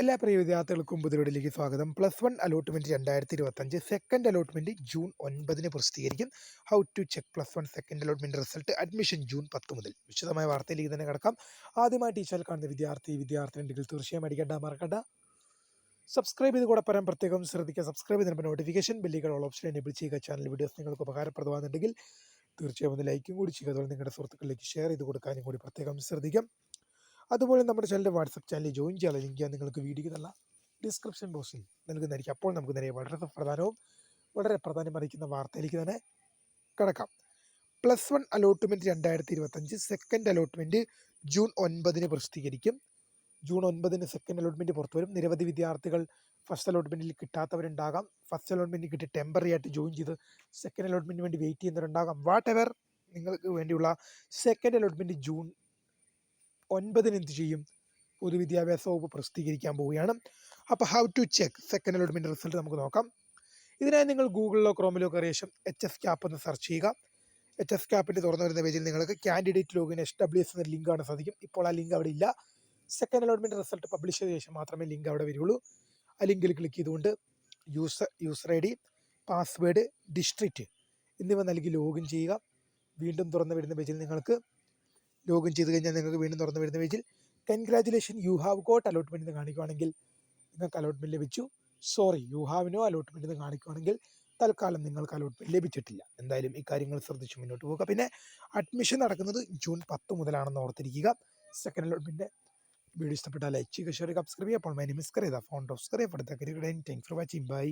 എല്ലാ പ്രിയ വിദ്യാർത്ഥികൾക്കും പുതിയൊരിലേക്ക് സ്വാഗതം. +1 അലോട്ട്മെന്റ് 2025 സെക്കൻഡ് അലോട്ട്മെന്റ് ജൂൺ 9 പ്രസിദ്ധീകരിക്കും. How to check +1 second allotment result admission June 10 മുതൽ. വിശദമായ വാർത്തയിലേക്ക് തന്നെ കിടക്കാം. ആദ്യമായി ടീച്ചർ കാണുന്ന വിദ്യാർത്ഥിനികൾ തീർച്ചയായും അടിക്കേണ്ട മറക്കണ്ട സബ്സ്ക്രൈബ് ചെയ്ത് കൂടെ പറയാൻ പ്രത്യേകം ശ്രദ്ധിക്കുക. സബ്സ്ക്രൈബ് ചെയ്യുന്ന നോട്ടിഫിക്കേഷൻ ബെല്ലുകൾ ഓൾ ഓപ്ഷൻ എനേബിൾ ചെയ്യുക. ചാനൽ വീഡിയോസ് നിങ്ങൾക്ക് ഉപകാരപ്രദമാകുന്നുണ്ടെങ്കിൽ തീർച്ചയായും ഒന്ന് ലൈക്കും കൂടി ചെയ്യുക. അതുപോലെ നിങ്ങളുടെ സുഹൃത്തുക്കളിലേക്ക് ഷെയർ ചെയ്ത് കൊടുക്കാനും കൂടി പ്രത്യേകം ശ്രദ്ധിക്കാം. അതുപോലെ നമ്മുടെ ചാനലിൻ്റെ വാട്സപ്പ് ചാനലിൽ ജോയിൻ ചെയ്യാൻ ലിങ്ക് ഞാൻ നിങ്ങൾക്ക് വീഡിയോ തള്ള ഡിസ്ക്രിപ്ഷൻ ബോക്സിൽ നൽകുന്നതായിരിക്കും. അപ്പോൾ നമുക്ക് നേരെ വളരെ പ്രധാനമറിയിക്കുന്ന വാർത്തയിലേക്ക് തന്നെ കിടക്കാം. +1 അലോട്ട്മെൻറ്റ് 2025 സെക്കൻഡ് അലോട്ട്മെൻറ്റ് ജൂൺ 9 പ്രസിദ്ധീകരിക്കും. ജൂൺ 9 സെക്കൻഡ് അലോട്ട്മെൻറ്റ് പുറത്തു വരും. നിരവധി വിദ്യാർത്ഥികൾ ഫസ്റ്റ് അലോട്ട്മെൻറ്റിൽ കിട്ടാത്തവരുണ്ടാകാം. ഫസ്റ്റ് അലോട്ട്മെൻറ്റ് കിട്ടി ടെമ്പററി ആയിട്ട് ജോയിൻ ചെയ്ത് സെക്കൻഡ് അലോട്ട്മെൻറ്റിന് വേണ്ടി വെയിറ്റ് ചെയ്യുന്നവരുണ്ടാകാം. വാട്ട് എവർ, നിങ്ങൾക്ക് വേണ്ടിയുള്ള സെക്കൻഡ് അലോട്ട്മെൻറ്റ് ജൂൺ 9 എന്ത് ചെയ്യും? പൊതുവിദ്യാഭ്യാസ വകുപ്പ് പ്രസിദ്ധീകരിക്കാൻ പോവുകയാണ്. അപ്പോൾ how to check second allotment result നമുക്ക് നോക്കാം. ഇതിനായി നിങ്ങൾ ഗൂഗിളിലോ ക്രോമിലോ കയറിയ ശേഷം HSCAP എന്ന് സെർച്ച് ചെയ്യുക. HSCAPൻ്റെ തുറന്നു വരുന്ന പേജിൽ നിങ്ങൾക്ക് കാൻഡിഡേറ്റ് ലോഗിൻ SWS എന്ന ലിങ്ക് കാണാൻ സാധിക്കും. ഇപ്പോൾ ആ ലിങ്ക് അവിടെ ഇല്ല. സെക്കൻഡ് അലോട്ട്മെൻറ്റ് റിസൾട്ട് പബ്ലിഷ് ചെയ്ത ശേഷം മാത്രമേ ലിങ്ക് അവിടെ വരുള്ളൂ. ആ ലിങ്കിൽ ക്ലിക്ക് ചെയ്തുകൊണ്ട് യൂസർ ID, പാസ്വേഡ്, ഡിസ്ട്രിക്റ്റ് എന്നിവ നൽകി ലോഗിൻ ചെയ്യുക. വീണ്ടും തുറന്നു വരുന്ന പേജിൽ നിങ്ങൾക്ക് ലോഗിൻ ചെയ്ത് കഴിഞ്ഞാൽ നിങ്ങൾക്ക് വീണ്ടും തുറന്നു വരുന്ന പേജിൽ congratulation you have got allotment എന്ന് കാണിക്കുകയാണെങ്കിൽ നിങ്ങൾക്ക് അലോട്ട്മെൻറ്റ് ലഭിച്ചു. Sorry you have no allotment എന്ന് കാണിക്കുകയാണെങ്കിൽ തൽക്കാലം നിങ്ങൾക്ക് അലോട്ട്മെൻറ്റ് ലഭിച്ചിട്ടില്ല. എന്തായാലും ഈ കാര്യങ്ങൾ ശ്രദ്ധിച്ച് മുന്നോട്ട് പോകുക. പിന്നെ അഡ്മിഷൻ നടക്കുന്നത് ജൂൺ 10 മുതലാണെന്ന് ഓർത്തിരിക്കുക. സെക്കൻഡ് അലോട്ട്മെൻറ്റ് വീഡിയോ ഇഷ്ടപ്പെട്ടാൽ ലൈക്ക് ചെയ്യുക, ഷെയർ ചെയ്യുക, സബ്സ്ക്രൈബ് ചെയ്യുക. അപ്പോൾ my name is Kareetha, founder of Kareetha. Thanks for watching. By.